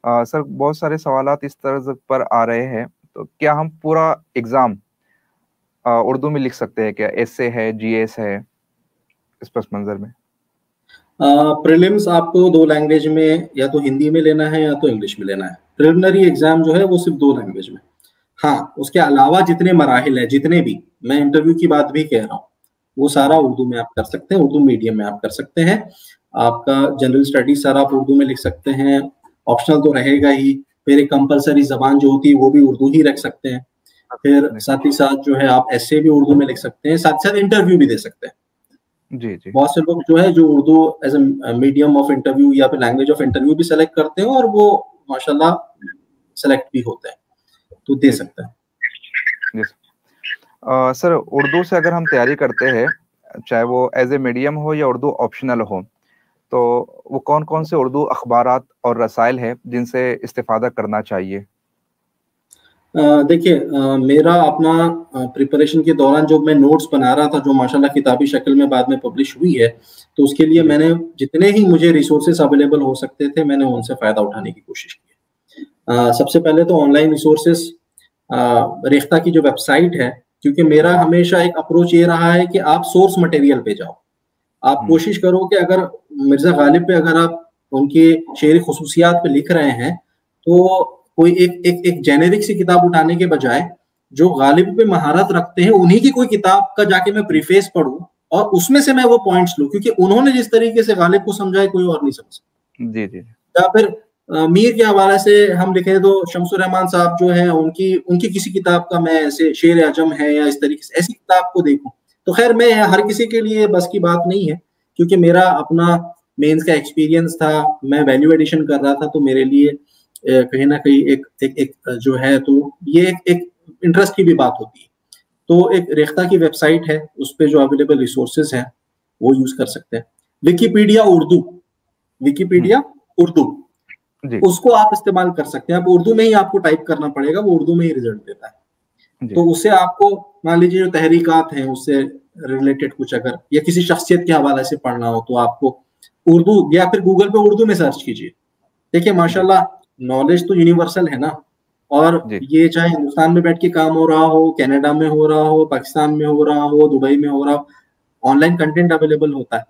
Sir बहुत सारे सवालात इस तरह पर आ रहे हैं, तो क्या हम पूरा एग्जाम उर्दू में लिख सकते हैं? क्या एसए है, जीएस है, इस पस मंजर में? प्रीलिम्स आपको दो लैंग्वेज में, या तो हिंदी में लेना है या तो इंग्लिश में लेना है। प्रिलिमिनरी एग्जाम जो है वो सिर्फ दो लैंग्वेज में। हाँ, उसके अलावा जितने मराहिल है, जितने भी, मैं इंटरव्यू की बात भी कह रहा हूँ, वो सारा उर्दू में आप कर सकते हैं, उर्दू मीडियम में आप कर सकते हैं। आपका जनरल स्टडीज सारा आप उर्दू में लिख सकते हैं, ऑप्शनल तो रहेगा ही। फिर एक कंपलसरी जबान जो होती है वो भी उर्दू ही रख सकते हैं। फिर साथ ही साथ जो है आप ऐसे भी उर्दू में लिख सकते हैं, साथ साथ इंटरव्यू भी दे सकते हैं। जी जी। बहुत से लोग जो है जो Urdu as a medium of interview या फिर लैंग्वेज ऑफ इंटरव्यू भी सेलेक्ट करते हैं, और वो माशाल्लाह सेलेक्ट भी होते हैं, तो दे सकते हैं। सर, उर्दू से अगर हम तैयारी करते हैं, चाहे वो एज ए मीडियम हो या उर्दू ऑप्शनल हो, तो वो कौन कौन से उर्दू अखबारात और रसाइल है जिनसे इस्तेफादा करना चाहिए? देखिए, मेरा अपना प्रिपरेशन के दौरान जो मैं नोट्स बना रहा था, जो माशाल्लाह किताबी शक्ल में बाद में पब्लिश हुई है, तो उसके लिए मैंने जितने ही मुझे रिसोर्सेस अवेलेबल हो सकते थे, मैंने उनसे फ़ायदा उठाने की कोशिश की है। सबसे पहले तो ऑनलाइन रिसोर्सेस, रेख्ता की जो वेबसाइट है, क्योंकि मेरा हमेशा एक अप्रोच ये रहा है कि आप सोर्स मटेरियल पे जाओ। आप कोशिश करो कि अगर मिर्ज़ा गालिब पे अगर आप उनके शेर खुसूसियात पे लिख रहे हैं, तो कोई एक जेनेरिक सी किताब उठाने के बजाय जो गालिब पे महारत रखते हैं, उन्हीं की कोई किताब का जाके मैं प्रीफेस पढूं और उसमें से मैं वो पॉइंट्स लूं, क्योंकि उन्होंने जिस तरीके से गालिब को समझा है कोई और नहीं समझ सकता। जी जी। या फिर मीर के हवाले से हम लिखे तो शमसुर रहमान साहब जो है, उनकी उनकी किसी किताब का मैं ऐसे शेर आजम है या इस तरीके से ऐसी किताब को देखूं। तो खैर, मैं हर किसी के लिए बस की बात नहीं है, क्योंकि मेरा अपना मेंस का एक्सपीरियंस था, मैं वैल्यू एडिशन कर रहा था, तो मेरे लिए कहीं ना कहीं एक जो है, तो ये एक इंटरेस्ट की भी बात होती है। तो एक रेख्ता की वेबसाइट है, उस पर जो अवेलेबल रिसोर्सेज हैं वो यूज कर सकते हैं। विकीपीडिया उर्दू, विकीपीडिया उर्दू, उसको आप इस्तेमाल कर सकते हैं। आप उर्दू में ही आपको टाइप करना पड़ेगा, वो उर्दू में ही रिजल्ट देता है। तो उससे आपको, मान लीजिए जो तहरीकात हैं उससे रिलेटेड कुछ अगर, या किसी शख्सियत के हवाले से पढ़ना हो, तो आपको उर्दू, या फिर गूगल पे उर्दू में सर्च कीजिए। देखिए माशाल्लाह, नॉलेज तो यूनिवर्सल है ना, और ये चाहे हिंदुस्तान में बैठ के काम हो रहा हो, कनाडा में हो रहा हो, पाकिस्तान में हो रहा हो, दुबई में हो रहा हो, ऑनलाइन कंटेंट अवेलेबल होता है।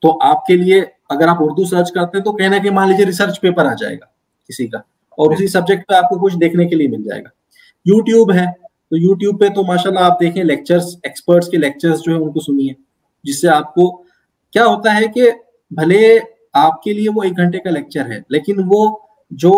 तो आपके लिए अगर आप उर्दू सर्च करते हैं, तो कहीं ना कहीं मान लीजिए रिसर्च पेपर आ जाएगा किसी का, और उसी सब्जेक्ट पे आपको कुछ देखने के लिए मिल जाएगा। यूट्यूब है, तो यूट्यूब पे तो माशाल्लाह आप देखें, लेक्चर्स, एक्सपर्ट्स के लेक्चर्स जो है उनको सुनिए, जिससे आपको क्या होता है कि भले आपके लिए वो 1 घंटे का लेक्चर है, लेकिन वो जो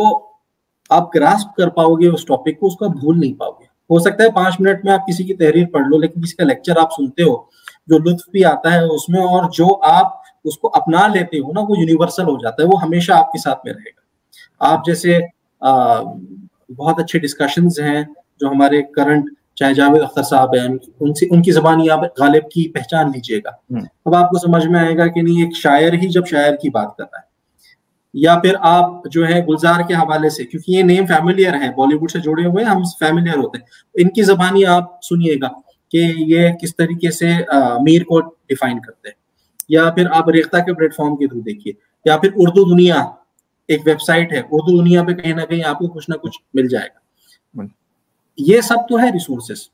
आप ग्रास्प कर पाओगे उस टॉपिक को, उसको भूल नहीं पाओगे। हो सकता है 5 मिनट में आप किसी की तहरीर पढ़ लो, लेकिन किसी का लेक्चर आप सुनते हो, जो लुत्फ भी आता है उसमें, और जो आप उसको अपना लेते हो ना, वो यूनिवर्सल हो जाता है, वो हमेशा आपके साथ में रहेगा। आप जैसे बहुत अच्छे डिस्कशंस हैं जो हमारे करंट, चाहे जावेद अख्तर साहब हैं, उनसे उनकी ज़बानी आप गालिब की पहचान लीजिएगा, अब आपको समझ में आएगा कि नहीं, एक शायर ही जब शायर की बात कर रहा है। या फिर आप जो है गुलजार के हवाले से, क्योंकि ये नेम फैमिलियर है, बॉलीवुड से जुड़े हुए हम फैमिलियर होते हैं, इनकी ज़बानी आप सुनिएगा कि ये किस तरीके से मीर को डिफाइन करते हैं। या फिर आप रेख्ता के प्लेटफॉर्म के थ्रू देखिए, या फिर उर्दू दुनिया एक वेबसाइट है, उर्दू दुनिया पे कहीं ना कहीं आपको कुछ ना कुछ मिल जाएगा। ये सब तो है रिसोर्सेस।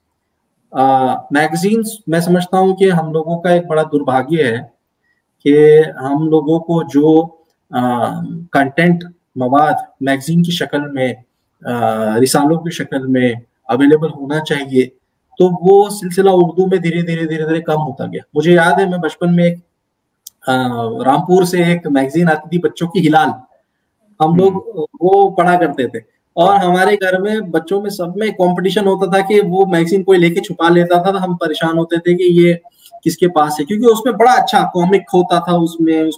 मैगजीन्स, मैं समझता हूँ कि हम लोगों का एक बड़ा दुर्भाग्य है कि हम लोगों को जो कंटेंट, मवाद मैगजीन की शक्ल में, रिसालों की शक्ल में अवेलेबल होना चाहिए, तो वो सिलसिला उर्दू में धीरे धीरे धीरे धीरे कम होता गया। मुझे याद है, मैं बचपन में एक रामपुर से एक मैगजीन आती थी बच्चों की, हिलाल, हम लोग वो पढ़ा करते थे, और हमारे घर में बच्चों में सब में कंपटीशन होता था कि वो मैगजीन कोई लेके छुपा लेता था, तो हम परेशान होते थे कि ये किसके पास है, क्योंकि उसमें बड़ा अच्छा कॉमिक होता था, उसमें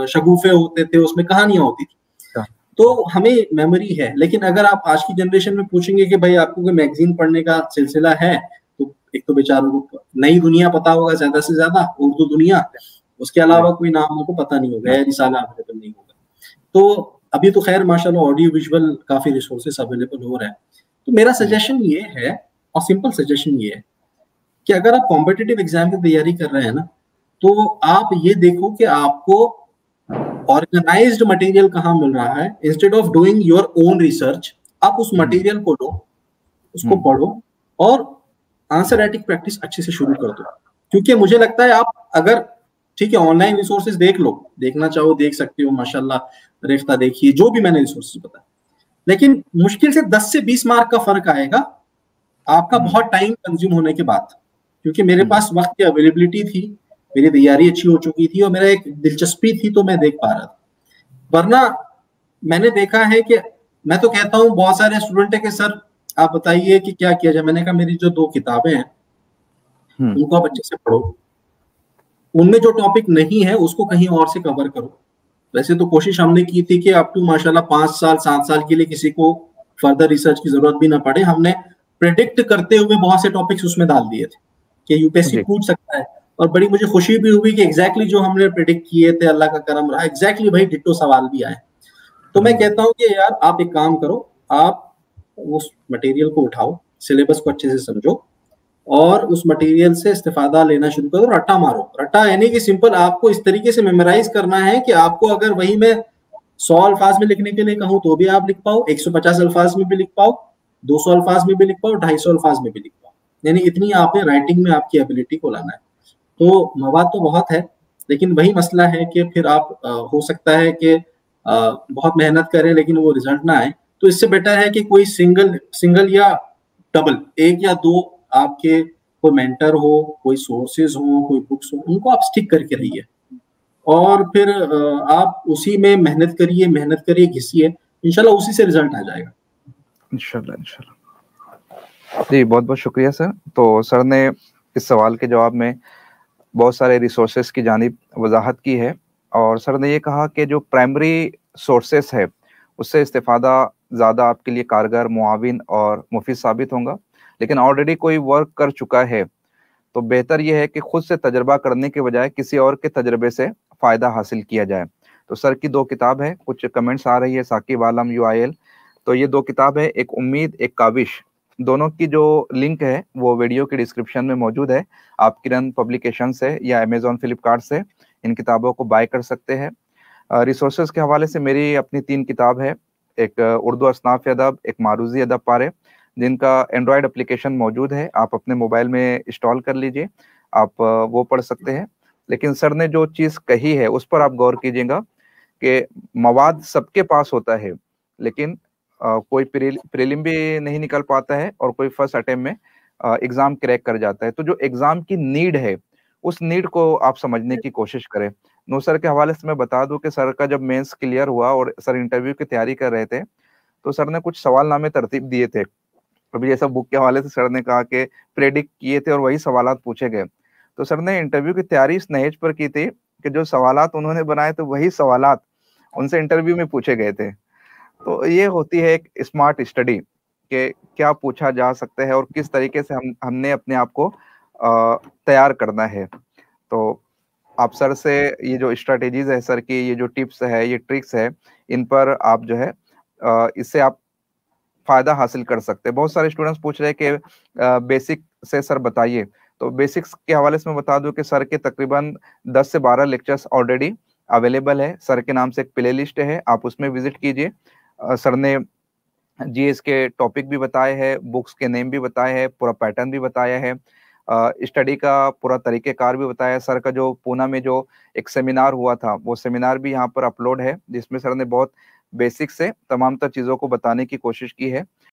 शगुफे होते थे, उसमें कहानियां होती थी। तो हमें मेमोरी है। लेकिन अगर आप आज की जनरेशन में पूछेंगे कि भाई आपको कोई मैगजीन पढ़ने का सिलसिला है, तो एक तो बेचारों को नई दुनिया पता होगा ज्यादा से ज्यादा, उर्दू दुनिया, उसके अलावा कोई नाम उनको पता नहीं होगा, रिसाला अवेलेबल नहीं होगा। तो अभी तो खैर माशाल्लाह ऑडियो विजुअल काफी रिसोर्सेस अवेलेबल हो रहे हैं। तो मेरा सजेशन ये है, और सिंपल सजेशन ये है, कि अगर आप कॉम्पिटिटिव एग्जाम की तैयारी कर रहे हैं ना, तो आप ये देखो कि आपको ऑर्गेनाइज्ड मटेरियल कहाँ मिल रहा है, instead of doing your own research आप उस मटेरियल को लो, उसको पढ़ो और आंसर राइटिंग प्रैक्टिस अच्छे से शुरू कर दो। क्योंकि मुझे लगता है आप अगर ठीक है ऑनलाइन रिसोर्सेज देख लो, देखना चाहो देख सकते हो, माशाल्लाह रेख्ता देखिए, जो भी मैंने रिसोर्सेज बताया, लेकिन मुश्किल से 10 से 20 मार्क का फर्क आएगा आपका बहुत टाइम कंज्यूम होने के बाद। क्योंकि मेरे पास वक्त की अवेलेबिलिटी थी, मेरी तैयारी अच्छी हो चुकी थी और मेरा एक दिलचस्पी थी, तो मैं देख पा रहा था। वरना मैंने देखा है कि मैं तो कहता हूँ बहुत सारे स्टूडेंट है कि सर आप बताइए कि क्या किया जाए। मैंने कहा मेरी जो 2 किताबें हैं उनको आप अच्छे से पढ़ो, उनमें जो टॉपिक नहीं है उसको कहीं और से कवर करो। वैसे तो कोशिश हमने की थी कि अप टू माशाल्लाह 5 साल 7 साल के लिए किसी को फर्दर रिसर्च की जरूरत भी ना पड़े। हमने प्रेडिक्ट करते हुए बहुत से टॉपिक्स उसमें डाल दिए थे कि यूपीएससी पूछ सकता है, और बड़ी मुझे खुशी भी हुई कि एग्जैक्टली जो हमने प्रेडिक्ट किए थे अल्लाह का करम रहा, एग्जैक्टली भाई डिट्टो सवाल भी आए। तो मैं कहता हूँ कि यार आप एक काम करो, आप उस मटेरियल को उठाओ, सिलेबस को अच्छे से समझो और उस मटेरियल से इस्तेफादा लेना शुरू करो। रट्टा मारो, रट्टा यानी कि सिंपल आपको इस तरीके से मेमोराइज करना है कि आपको अगर वही मैं 100 अल्फाज में लिखने के लिए कहूँ तो भी आप लिख पाओ, 150 अल्फाज में भी लिख पाओ, 200 अल्फाज में भी लिख पाओ, 250 अल्फाज में भी लिख पाओ। यानी इतनी आपने राइटिंग में आपकी एबिलिटी को लाना है। तो मवाद तो बहुत है, लेकिन वही मसला है कि फिर आप हो सकता है कि बहुत मेहनत करें लेकिन वो रिजल्ट ना आए। तो इससे बेटर है कि कोई सिंगल या डबल, 1 या 2 आपके कोई मेंटर हो, कोई सोर्सेज हो, कोई बुक्स हो, उनको आप स्टिक करके रहिए और फिर आप उसी में मेहनत करिए, घिसिए, इंशाल्लाह उसी से रिजल्ट आ जाएगा। इंशाल्लाह। जी बहुत बहुत शुक्रिया सर। तो सर ने इस सवाल के जवाब में बहुत सारे रिसोर्सेस की जानिब वजाहत की है और सर ने ये कहा कि जो प्राइमरी सोर्सेस है उससे इस्तेफादा ज़्यादा आपके लिए कारगर, मुआविन और मुफीद साबित होगा। लेकिन ऑलरेडी कोई वर्क कर चुका है तो बेहतर यह है कि खुद से तजर्बा करने के बजाय किसी और के तजर्बे से फ़ायदा हासिल किया जाए। तो सर की 2 किताब है, कुछ कमेंट्स आ रही है साकिब आलम UIL। तो ये 2 किताब है, एक उम्मीद एक काविश, दोनों की जो लिंक है वो वीडियो के डिस्क्रिप्शन में मौजूद है। आप किरण पब्लिकेशन से या अमेजोन फ्लिपकार्ट से इन किताबों को बाय कर सकते हैं। रिसोर्सेज के हवाले से मेरी अपनी 3 किताब है, एक उर्दू असनाफ अदब, एक मारूजी अदब पारे, जिनका एंड्रॉयड एप्लीकेशन मौजूद है, आप अपने मोबाइल में इंस्टॉल कर लीजिए, आप वो पढ़ सकते हैं। लेकिन सर ने जो चीज़ कही है उस पर आप गौर कीजिएगा कि मवाद सबके पास होता है, लेकिन कोई प्रीलिम भी नहीं निकल पाता है और कोई फर्स्ट अटेम्प्ट में एग्जाम क्रैक कर जाता है। तो जो एग्जाम की नीड है उस नीड को आप समझने की कोशिश करें। नो सर के हवाले से मैं बता दूं कि सर का जब मेंस क्लियर हुआ और सर इंटरव्यू की तैयारी कर रहे थे तो सर ने कुछ सवालनामे तरतीब दिए थे। अभी जैसा बुक के हवाले से सर ने कहा कि प्रेडिक्ट किए थे और वही सवालात पूछे गए। तो सर ने इंटरव्यू की तैयारी इस नहेज पर की थी कि जो सवालात उन्होंने बनाए तो वही सवालात उनसे इंटरव्यू में पूछे गए थे। तो ये होती है एक स्मार्ट स्टडी कि क्या पूछा जा सकता है और किस तरीके से हमने अपने आप को तैयार करना है। तो आप सर से ये जो स्ट्रेटेजीज है सर की, ये जो टिप्स है, ये ट्रिक्स है, इन पर आप जो है इससे आप फायदा हासिल कर सकते हैं। बहुत सारे स्टूडेंट्स पूछ रहे हैं कि बेसिक से सर बताइए। तो बेसिक्स के हवाले से मैं बता दूं कि सर के तकरीबन 10 से 12 लेक्चर्स ऑलरेडी अवेलेबल है। सर के नाम से एक प्ले लिस्ट है, आप उसमें विजिट कीजिए। सर ने जीएस के टॉपिक भी बताए हैं, बुक्स के नेम भी बताए हैं, पूरा पैटर्न भी बताया है, स्टडी का पूरा तरीक़ेकार भी बताया है। सर का जो पूना में जो एक सेमिनार हुआ था वो सेमिनार भी यहाँ पर अपलोड है, जिसमें सर ने बहुत बेसिक से तमाम तर चीज़ों को बताने की कोशिश की है।